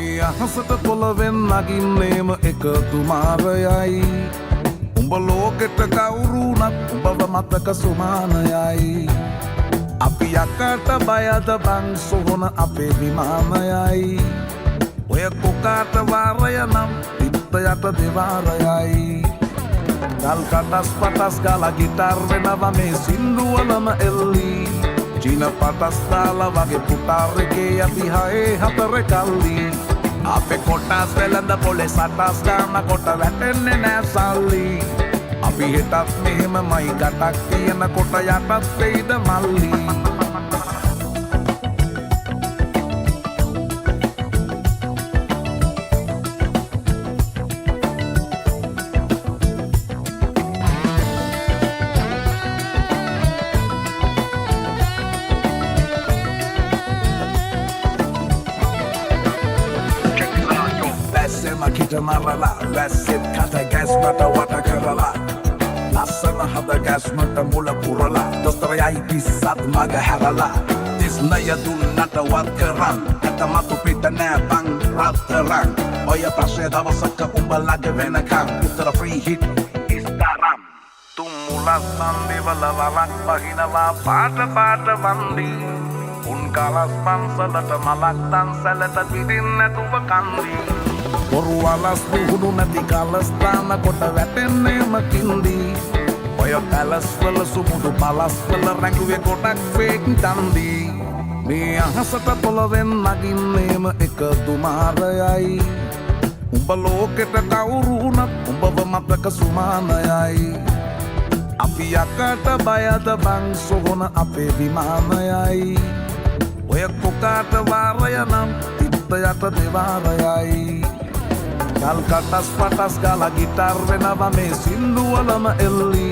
මේ අහසට පොළවෙන් නගින්නේම එක තුමාරයයි උඹ ලෝකෙට කවුරුනත් උඹව මතක සුමානයයි අපි යකට බයද බං සොහොන අපේ විමානයයි ඔය කොකාට වාරය නම් තිත්ත යට දෙවාරයයි ගල් කටස් පටස් ගාලා ගිටාර් වෙනවා මේ සින්දුවලම එල්ලි චීන පටස් දාලා වගේ පුටාර් එකේ අපි හයේ හතර කල්ලි අපේ කොටස් වෙලඳ පොලේ සටස් ගාන කොට වැටෙන්නේ නෑ සල්ලි අපි හිටත් මෙහෙමමයි ගටක් තියෙන කොට යටත් වෙයිද මල්ලි Kita marala, වැස්සෙත් කට ගැස්මට වට කරලා ලස්සන හද ගැස්මට මුල පුරලා දොස්තරයයි පිස්සත් මග හැරලා තිස්නය දුන්නට වත් කරන් ඇතමතු පිට නෑ බං රත්තරන් ඔය ප්‍රශ්නය දවසක උඹලගේ වෙනකම් උත්තර ෆ්‍රී හිට් ඉස්තරම් තුම් මුලස් සන්දිවල වරක් පහිනවා පාට පාට වන්දි උන් කලස් පන්සලට මලක් දන්සලට පිටින් නැතුව කන්දි Boru alas duhudu නැති කලස්ථාන කොට වැටෙන්නේම කින්දි ඔය පැලස් වල සුමුදු පලස් වල රැඟුවේ ගොඩක් ෆේක් තන්දි මේ අහසට පොළවෙන් නගින්නේම එක තුමාරයයි උඹ ලෝකෙට කවුරුනත් උඹව මතක සුමානයයි අපි යකට බයද බං සොහොන අපේ විමානයයි ඔය කොකාට වාරය නම් තිත්ත යට දෙවාරයයි ගල් කටස් පටස් ගාලා ගිටාර් වෙනවා මේ සින්දුවලම එල්ලි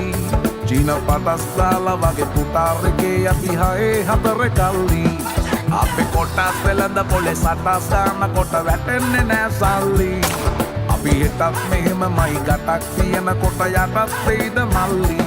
චීන පටස් දාලා වගේ පුටාර් එකේ අපි හයේ හතර කල්ලි අපේ කොටස් වෙලඳ පොලේ සටස් ගාන කොට වැටෙන්නේ නෑ සල්ලි අපි හිටත් මෙහෙමමයි ගටක් තියෙන කොට යටත් වෙයිද මල්ලි